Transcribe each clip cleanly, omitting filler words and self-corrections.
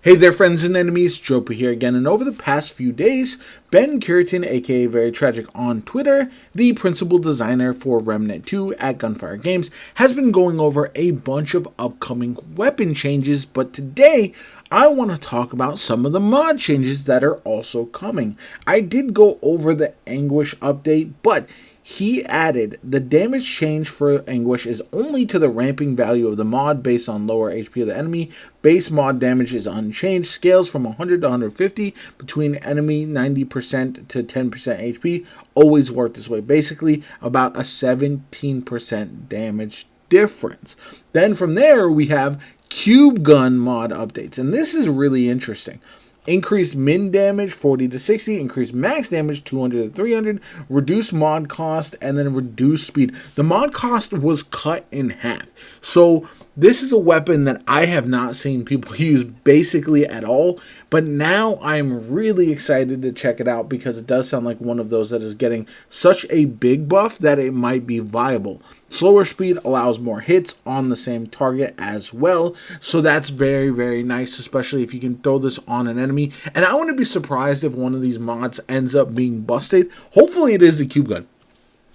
Hey there, friends and enemies, JoPa here again, and over the past few days, Ben Curitan, aka Very Tragic on Twitter, the principal designer for Remnant 2 at Gunfire Games, has been going over a bunch of upcoming weapon changes, but today, I want to talk about some of the mod changes that are also coming. I did go over the Anguish update, but he added the damage change for Anguish is only to the ramping value of the mod based on lower HP of the enemy. Base mod damage is unchanged, scales from 100 to 150 between enemy 90% to 10% HP. Always worked this way. Basically, about a 17% damage difference. Then from there, we have Cube Gun mod updates, and this is really interesting. Increased min damage 40 to 60, increased max damage 200 to 300, reduced mod cost, and then reduced speed. The mod cost was cut in half. So this is a weapon that I have not seen people use basically at all, but now I'm really excited to check it out because it does sound like one of those that is getting such a big buff that it might be viable. Slower speed allows more hits on the same target as well, so that's very, very nice, especially if you can throw this on an enemy. And I wouldn't be surprised if one of these mods ends up being busted. Hopefully it is the Cube Gun.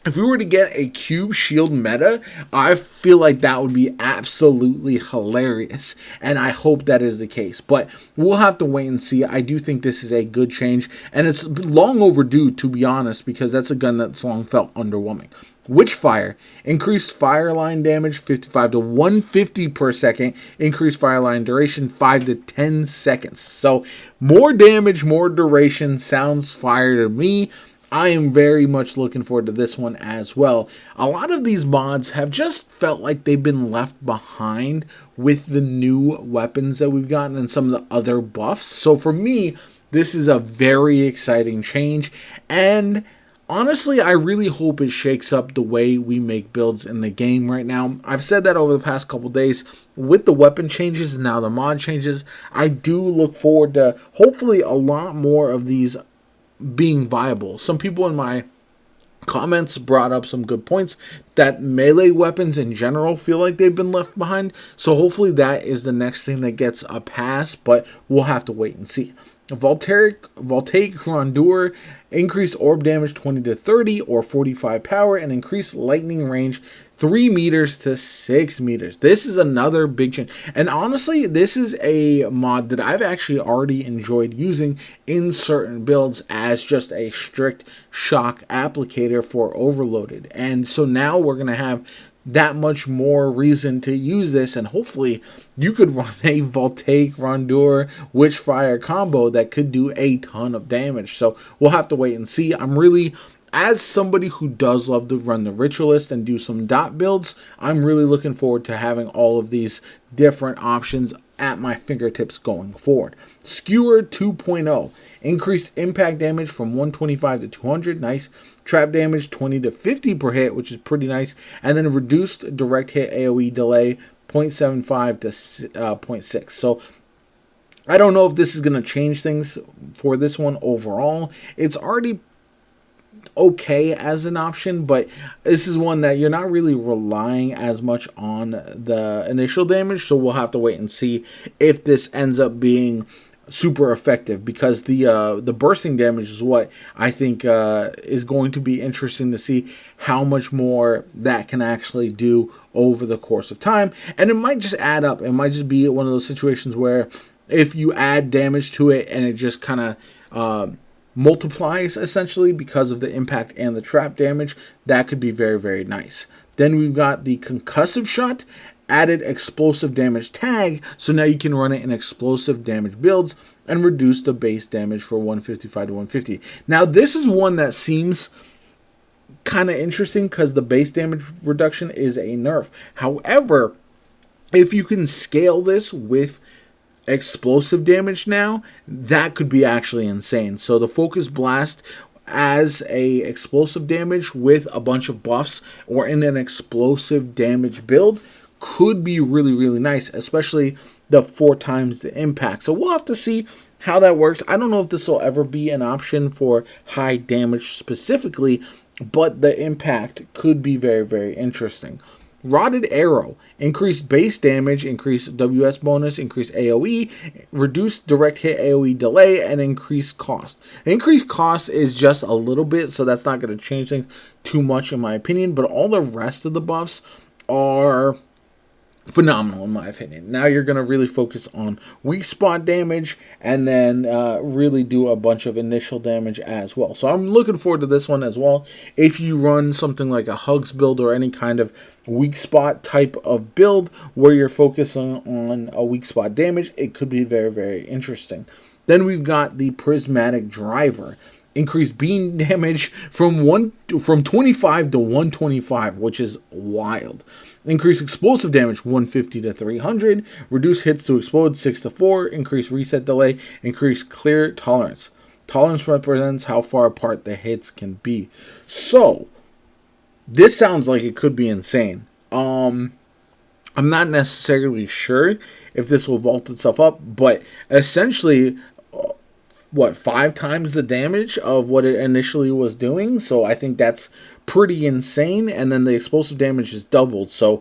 If we were to get a cube shield meta, I feel like that would be absolutely hilarious, and I hope that is the case. But we'll have to wait and see. I do think this is a good change, and it's long overdue, to be honest, because that's a gun that's long felt underwhelming. Witchfire, increased fire line damage 55 to 150 per second, increased fire line duration 5 to 10 seconds. So more damage, more duration, sounds fire to me. I am very much looking forward to this one as well. A lot of these mods have just felt like they've been left behind with the new weapons that we've gotten and some of the other buffs. So for me, this is a very exciting change, and honestly, I really hope it shakes up the way we make builds in the game right now. I've said that over the past couple days with the weapon changes and now the mod changes. I do look forward to hopefully a lot more of these being viable. Some people in my comments brought up some good points that melee weapons in general feel like they've been left behind. So hopefully that is the next thing that gets a pass, but we'll have to wait and see. Voltaic Grandeur, increased orb damage 20 to 30 or 45 power, and increased lightning range 3 meters to 6 meters. This is another big change. And honestly, this is a mod that I've actually already enjoyed using in certain builds as just a strict shock applicator for overloaded. And so now we're going to have that much more reason to use this, and hopefully you could run a Voltaic Grandeur Witchfire combo that could do a ton of damage. So we'll have to wait and see. I'm really, as somebody who does love to run the Ritualist and do some dot builds, I'm really looking forward to having all of these different options at my fingertips going forward. Skewer 2.0, increased impact damage from 125 to 200, nice. Trap damage 20 to 50 per hit, which is pretty nice. And then reduced direct hit AoE delay 0.75 to 0.6. So I don't know if this is going to change things for this one overall. It's already okay as an option, but this is one that you're not really relying as much on the initial damage, so we'll have to wait and see if this ends up being super effective, because the bursting damage is what I think is going to be interesting to see how much more that can actually do over the course of time. And it might just add up. It might just be one of those situations where if you add damage to it and it just kind of multiplies essentially because of the impact and the trap damage, that could be very, very nice. Then we've got the Concussive Shot, added explosive damage tag, so now you can run it in explosive damage builds and reduce the base damage for 155 to 150. Now this is one that seems kind of interesting because the base damage reduction is a nerf. However, if you can scale this with explosive damage now, that could be actually insane. So the Focus Blast as a explosive damage with a bunch of buffs or in an explosive damage build could be really, really nice, especially the 4 times the impact. So we'll have to see how that works. I don't know if this will ever be an option for high damage specifically, but the impact could be very, very interesting. Rotted Arrow, increased base damage, increased WS bonus, increased AoE, reduced direct hit AoE delay, and increased cost. Increased cost is just a little bit, so that's not going to change things too much in my opinion, but all the rest of the buffs are phenomenal in my opinion. Now you're going to really focus on weak spot damage and then really do a bunch of initial damage as well. So I'm looking forward to this one as well. If you run something like a Hugs build or any kind of weak spot type of build where you're focusing on a weak spot damage, it could be very, very interesting. Then we've got the Prismatic Driver. Increased beam damage from 25 to 125, which is wild. Increase explosive damage 150 to 300. Reduce hits to explode 6 to 4. Increase reset delay. Increase clear tolerance. Tolerance represents how far apart the hits can be. So this sounds like it could be insane. I'm not necessarily sure if this will vault itself up, but essentially, 5 times the damage of what it initially was doing. So I think that's pretty insane. And then the explosive damage is doubled. So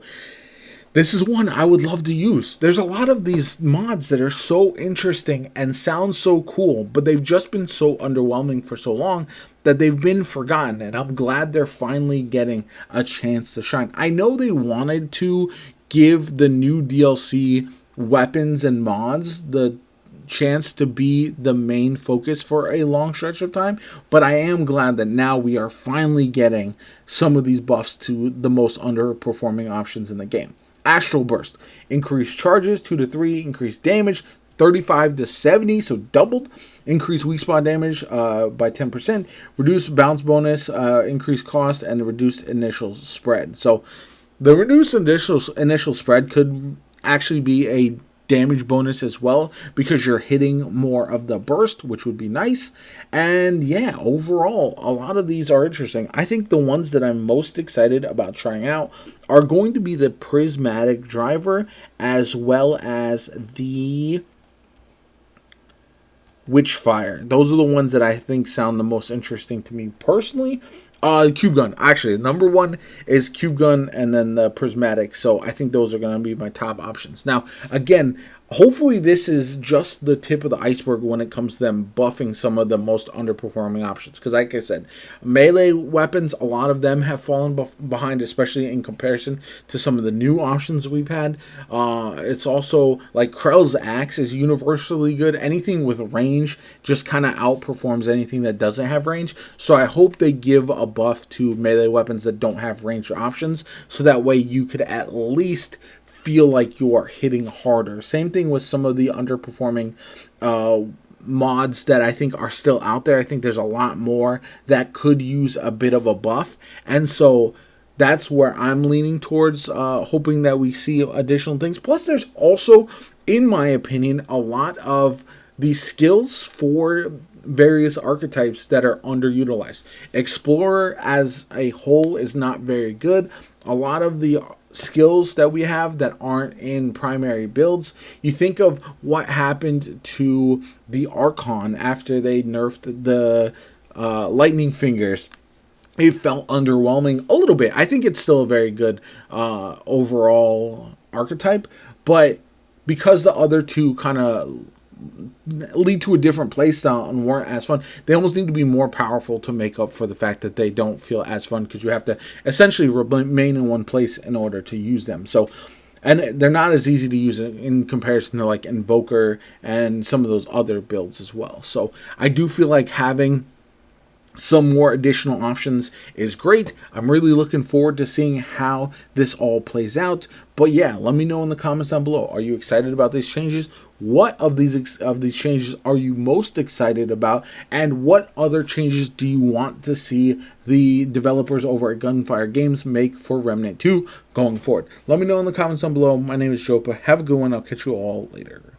this is one I would love to use. There's a lot of these mods that are so interesting and sound so cool, but they've just been so underwhelming for so long that they've been forgotten. And I'm glad they're finally getting a chance to shine. I know they wanted to give the new DLC weapons and mods the chance to be the main focus for a long stretch of time, but I am glad that now we are finally getting some of these buffs to the most underperforming options in the game. Astral Burst, increased charges 2 to 3, increased damage 35 to 70, so doubled. Increased weak spot damage by 10%, reduced bounce bonus, increased cost, and reduced initial spread. So the reduced initial spread could actually be a damage bonus as well, because you're hitting more of the burst, which would be nice. And yeah, overall, a lot of these are interesting. I think the ones that I'm most excited about trying out are going to be the Prismatic Driver as well as the Witchfire. Those are the ones that I think sound the most interesting to me personally. Cube Gun. Actually, number one is Cube Gun and then the Prismatic. So I think those are going to be my top options. Now, again, hopefully this is just the tip of the iceberg when it comes to them buffing some of the most underperforming options. Because like I said, melee weapons, a lot of them have fallen behind, especially in comparison to some of the new options we've had. It's also like Krell's Axe is universally good. Anything with range just kind of outperforms anything that doesn't have range. So I hope they give a buff to melee weapons that don't have range options, so that way you could at least feel like you are hitting harder. Same thing with some of the underperforming mods that I think are still out there. I think there's a lot more that could use a bit of a buff, and so that's where I'm leaning towards, hoping that we see additional things. Plus there's also, in my opinion, a lot of these skills for various archetypes that are underutilized. Explorer as a whole is not very good. A lot of the skills that we have that aren't in primary builds. You think of what happened to the Archon after they nerfed the lightning fingers. It felt underwhelming a little bit. I think it's still a very good overall archetype, but because the other two kind of lead to a different playstyle and weren't as fun, they almost need to be more powerful to make up for the fact that they don't feel as fun, because you have to essentially remain in one place in order to use them. So, and they're not as easy to use in comparison to like Invoker and some of those other builds as well. So I do feel like having some more additional options is great. I'm really looking forward to seeing how this all plays out. But yeah, let me know in the comments down below. Are you excited about these changes? What of these changes are you most excited about? And what other changes do you want to see the developers over at Gunfire Games make for Remnant 2 going forward? Let me know in the comments down below. My name is JoPa. Have a good one. I'll catch you all later.